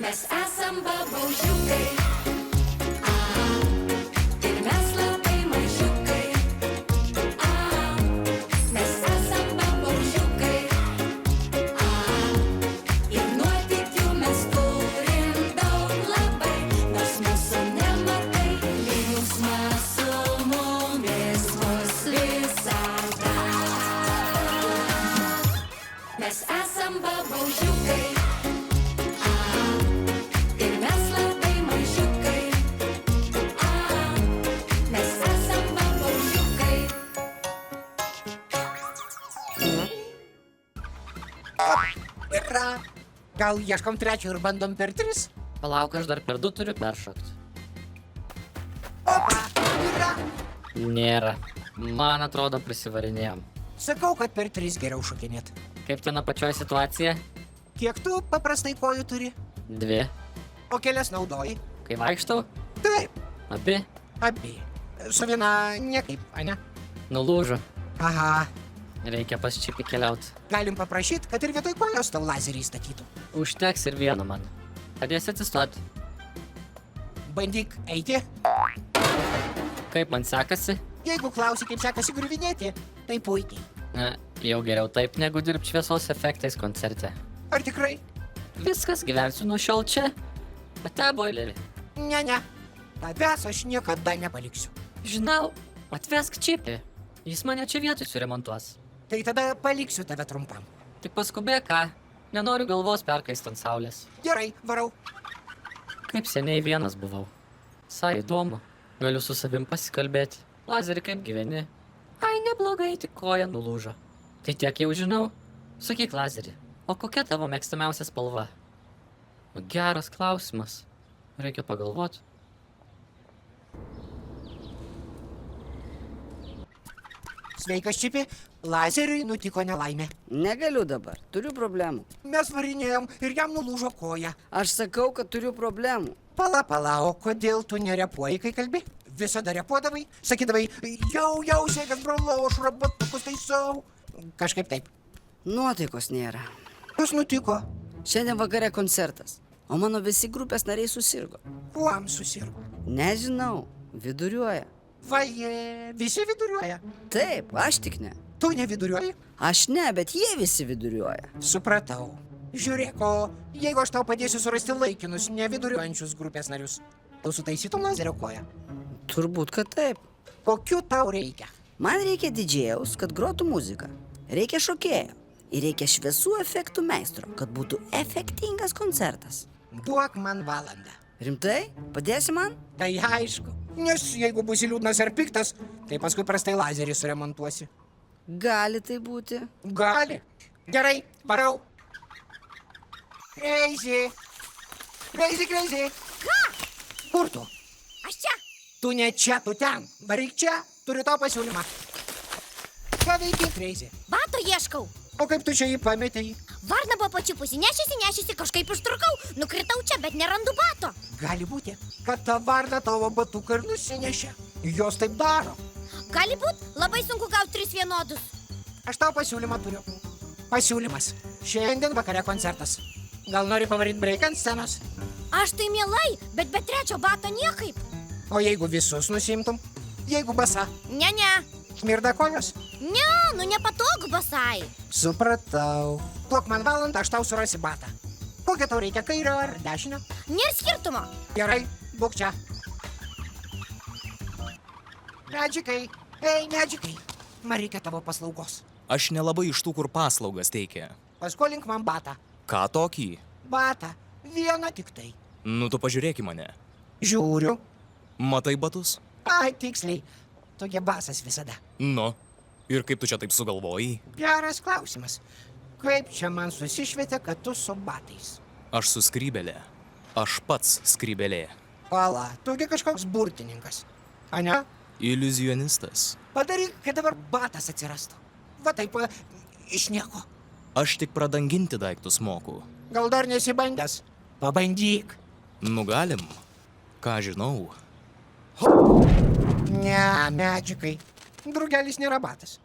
Mes esam babaužiukai. Ir mes labai mažiukai. Mes esam babaužiukai. Ir nuotykių mes turim daug labai. Nors mūsų nematai, linksmas su mumis mus visada. Mes esam babaužiukai. Ir mes labai mažiukai. Mes esam babaužiukai. Yra. Gal ieškom trečio ir bandom per 3? Palauk, aš dar per 2 turiu peršokti. Opa, yra. Nėra. Man atrodo, prisivarinėjom. Sakau, kad per 3 geriau šokinėt. Kaip ten apačioje situacija? Kiek tu paprastai kojų turi? 2. O kelias naudoji? Kai vaikštau? Taip, Abi? abi. Su viena niekaip, ane? Nulūžo. Aha, Reikia pas čipį keliauti. galim paprašyti, kad ir vietoj kojos tau lazerį įstatytų. Užteks ir vieno man. Padėsi atsistoti. Bandyk eiti. Kaip man sekasi? Jeigu klausi, kaip sekasi griuvinėti, tai puikiai. Jau geriau taip, negu dirbti šviesos efektais koncerte. Ar tikrai? Viskas, gyvensiu nuo šiol čia. Ate, boilerį. Ne. Tavęs aš niekada nepaliksiu. Žinau, atvesk čipį. Jis mane čia vietoj suremontuos. Tai tada paliksiu tave trumpam. Tik paskubėk, ką? Nenoriu galvos perkaist ant saulės. Gerai, varau. Kaip seniai vienas buvau. Sai įdomu. Galiu su savim pasikalbėti. Lazerį, kaip gyveni? Ai, neblogai, tik koja nulūžo. Tai tiek jau žinau. Sakyk, Lazerį, o kokia tavo mėgstamiausia spalva? Geras klausimas. Reikia pagalvoti. Sveikas, Čipi. Lazeriui nutiko nelaimė. Negaliu dabar, turiu problemų. Mes varinėjom ir jam nulūžo koja. Aš sakau, kad turiu problemų. Pala, o kodėl tu nerepuoji, kai kalbi? Visada repuodavai, sakydavai, jau, sveikas, brolau, aš robotukus taisau. Kažkaip taip. Nuotaikos nėra. Kas nutiko? Šiandien vakare koncertas, o mano visi grupės nariai susirgo. Kuom susirgo? Nežinau, viduriuoja. Vaje, visi viduriuoja. Taip, aš tik ne. Tu neviduriuoji? Aš ne, bet jie visi viduriuoja. Supratau. Žiūrėk, o jeigu aš tau padėsiu surasti laikinus, neviduriuojančius grupės narius, tu sutaisytum lazerio koją? Turbūt, kad taip. Kokiu tau reikia? Man reikia didžėjaus, kad grotų muziką. Reikia šokėjo. Ir reikia šviesų efektų meistro, kad būtų efektingas koncertas. Duok man valandą. Rimtai? Padėsi man? Tai aišku. Nes jeigu būsi liūdnas ar piktas, tai paskui prastai lazerį suremontuosi. Gali tai būti. Gali. Gerai, varau. Crazy. Ką? Kur tu? Aš čia. Tu ne čia, tu ten. Varyk čia, turiu tau pasiūlymą. Ką veiki, Crazy? Bato ieškau. O kaip tu čia jį pametei? Varna buvo pačiupusi, nešėsi, kažkaip ištrukau. Nukritau čia, bet nerandu bato. Gali būti, kad ta varna tavo batuką ir nusinešė. Jos taip daro. Gali būt, labai sunku gauti 3 vienodus. Aš tau pasiūlymą turiu. Pasiūlymas. Šiandien vakare koncertas. Gal nori pavaryti breiką ant scenos? Aš tai mielai, bet be 3 bato niekaip. O jeigu visus nusimtum? Jeigu basa? Ne. Smirda kojos? Ne, nepatogu basai. Supratau. Duok man valandą, aš tau surasi batą. Kokią tau reikia, kairio ar dešinio? Nėra skirtumo. Gerai, būk čia. Medžikai, medžikai. Man reikia tavo paslaugos. Aš nelabai iš tų, kur paslaugas teikia. Paskolink man batą. Ką tokį? Batą. Vieną tik tai. Nu, tu pažiūrėk į mane. Žiūriu. Matai batus? Ai, tiksliai. Tokia basas visada. Nu, ir kaip tu čia taip sugalvojai? Geras klausimas. Kaip čia man susišvietė, kad tu su batais? Aš su skrybelė. Aš pats skrybelė. Pala, tugi kažkoks burtininkas. Ane? Iliuzionistas. Padaryk, kad dabar batas atsirastų. Va taip, iš nieko. Aš tik pradanginti daiktus moku. Gal dar nesibandęs? Pabandyk. Nu, galim. Ką žinau? Ne, medžikai. Drugelis nėra batas.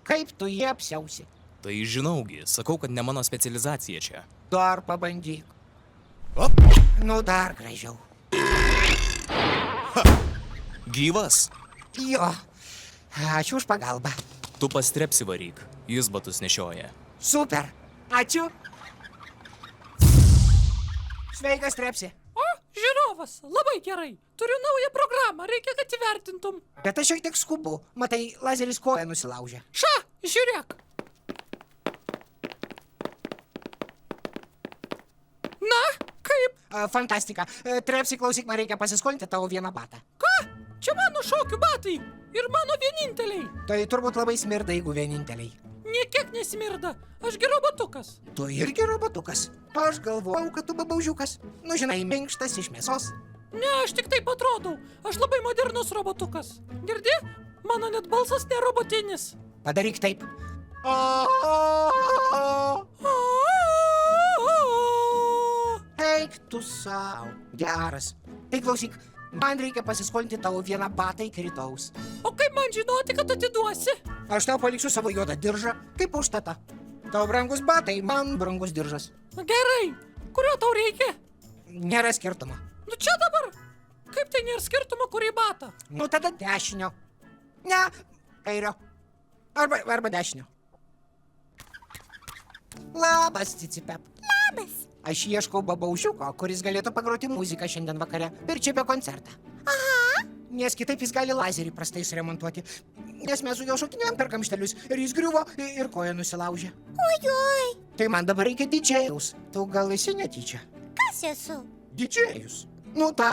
Kaip tu jį apsiausi? Tai žinaugi, sakau, kad ne mano specializacija čia. Dar pabandyk. Op, Nu dar gražiau. gyvas. Jo. Ačiū už pagalbą. Tu pas Trepsį varyk, jis batus nešioja. Super. Ačiū. Sveikas, Trepsi. O, žiūrovas, labai gerai. Turiu naują programą, reikia, kad įvertintum. Bet aš šiek tiek skubu. Matai, lazeris koją nusilaužė. Ša, žiūrėk. Na, kaip? Fantastika. Trepsi, klausyk, man reikia pasiskolinti tavo vieną batą. Ką? Čia mano šokių batai ir mano vieninteliai. Tai turbūt labai smirda, jeigu vieninteliai. Niekiek nesmirda, aš gi robotukas. Tu irgi robotukas. Aš galvojau, kad tu babaužiukas. Nu, žinai, minkštas iš mėsos. Ne, aš tik taip atrodau. Aš labai modernus robotukas. Girdi? Mano net balsas nerobotinis. Padaryk taip. Eik tu savo. Geras. Tai klausyk, man reikia pasiskolinti tavo vieną batą iki rytaus. O kaip man žinoti, kad atiduosi? Aš tau paliksiu savo juodą diržą, kaip užstatą. Tau brangus batai, man brangus diržas. Gerai, kurio tau reikia? Nėra skirtumo. Nu čia dabar. Kaip tai nėra skirtumo, kurį batą? Nu tada dešinio. Ne, kairio. Arba dešinio. Labas, Cicipep. Labas. Aš ieškau babaužiuko, kuris galėtų pagroti muziką šiandien vakare per Čipio koncertą. Aha. Nes kitaip jis gali lazerį prastai suremontuoti. Nes mes su jo šokinėjom per kamštelius ir jis griuvo ir koją nusilaužė. Ojoj. Tai man dabar reikia didžėjaus. Tu gal esi netyčia? Kas esu? Didžėjus. Nu tą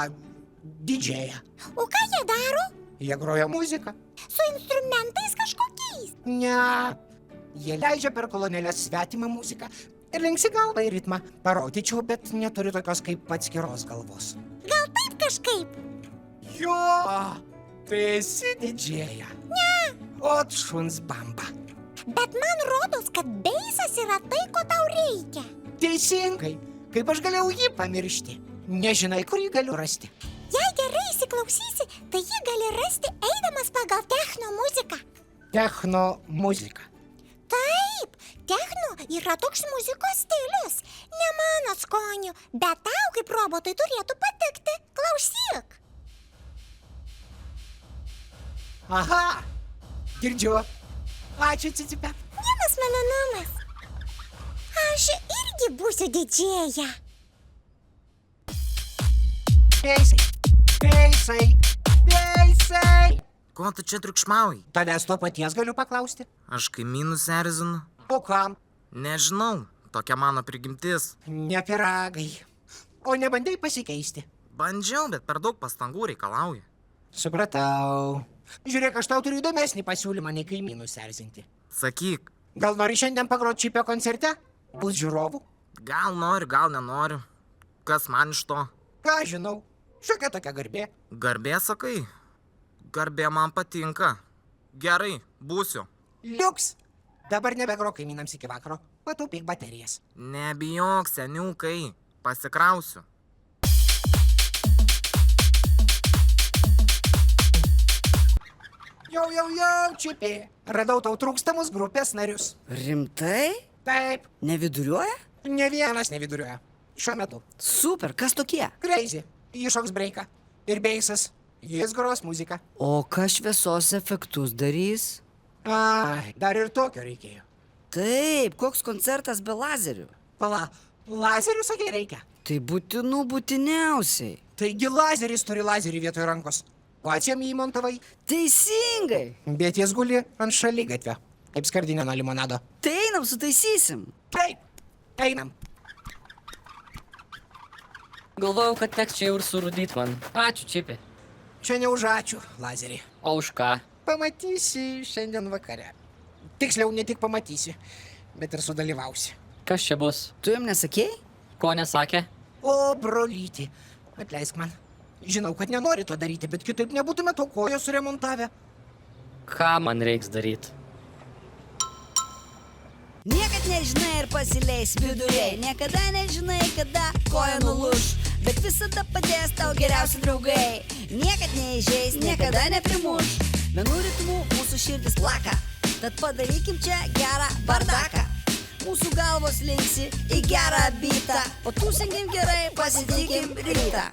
didžėją. O ką jie daro? Jie groja muziką. Su instrumentais kažkokiais. Ne. Jie leidžia per kolonėlės svetimą muziką. Ir linksi galvą į ritmą. Parodyčiau, bet neturiu tokios kaip atskiros galvos. Gal taip kažkaip? Jo, tai esi didžėja. Ne. Ot šuns bamba. Bet man rodos, kad beisas yra tai, ko tau reikia. Teisingai. Kaip aš galėjau jį pamiršti? Nežinai, kur jį galiu rasti. Jei gerai įsiklausysi, tai jį gali rasti eidamas pagal techno muziką. Techno muzika. Taip, techno yra toks muzikos stilius. Ne mano skoniu, bet tau kaip robotui turėtų patikti. Klausyk. Aha, girdžiu. Ačiū, Cicipep. Vienas malonumas. Aš irgi būsiu didžėja. Beisai, beisai, beisai. Ko tu čia triukšmauji? Tavęs to paties galiu paklausti. Aš kaimynus erzinu. O kam? Nežinau, tokia mano prigimtis. Ne piragai. O nebandai pasikeisti. Bandžiau, bet per daug pastangų reikalauja. Supratau. Žiūrėk, aš tau turiu įdomesnį pasiūlymą nei kaimynus erzinti. Sakyk, Gal nori šiandien pagroti Čipio koncerte? Bus žiūrovų? gal nori, gal nenori. Kas man iš to? Ką žinau. Šiokia tokia garbė. Garbė sakai? Garbė man patinka. Gerai, būsiu. Liuks. Dabar nebegrok kaimynams iki vakaro. Pataupyk baterijas. Nebijok, seniukai. Pasikrausiu. Jau, Čipi. Radau tau trūkstamus grupės narius. Rimtai? Taip, Neviduriuoja? ne vienas neviduriuoja. Šiuo metu. Super, kas tokie? Crazy. Iššoks breiką. Ir beisas. Jis gros muziką. O kas šviesos efektus darys? Ai, dar ir tokio reikėjo. Taip, koks koncertas be lazerių? Pala, lazerių sakai reikia. Tai būtiniausiai. Taigi lazeris turi lazerį vietoj rankos. Pats jam jį montavai. Teisingai. Bet jis guli ant šaligatvio. Kaip skardinė nuo limonado. Tai einam sutaisysim. Taip, einam. Galvojau, kad teks čia jau ir surūdyt man. Ačiū, Čipi. Čia ne už ačiū, lazerį. O už ką? Pamatysi šiandien vakare. Tiksliau, ne tik pamatysi, bet ir sudalyvausi. Kas čia bus? Tu jam nesakėjai? Ko nesakė? O, brolyti, atleisk man. Žinau, kad nenori to daryti, bet kitaip nebūtume to kojo suremontavę. Ką man reiks daryt? Niekad nežinai ir pasileis viduriai. Niekada nežinai, kada koja nulūš. Bet visada padės tau geriausi draugai. Niekad neįžeis, niekada neprimuš. Vienu ritmu mūsų širdis plaka. Tad padarykim čia gerą bardaką. mūsų galvos linksi į gerą bitą, o tūsinkim gerai, pasitikim rytą.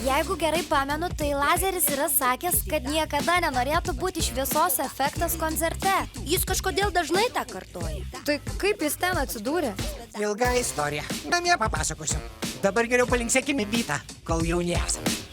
Jeigu gerai pamenu, tai Lazeris yra sakęs, kad niekada nenorėtų būti šviesos efektas koncerte. Jis kažkodėl dažnai tą kartoja. Tai kaip jis ten atsidūrė? Ilga istorija. Namie papasakosiu. Dabar geriau palinksėkime bitą, kol jauni esame.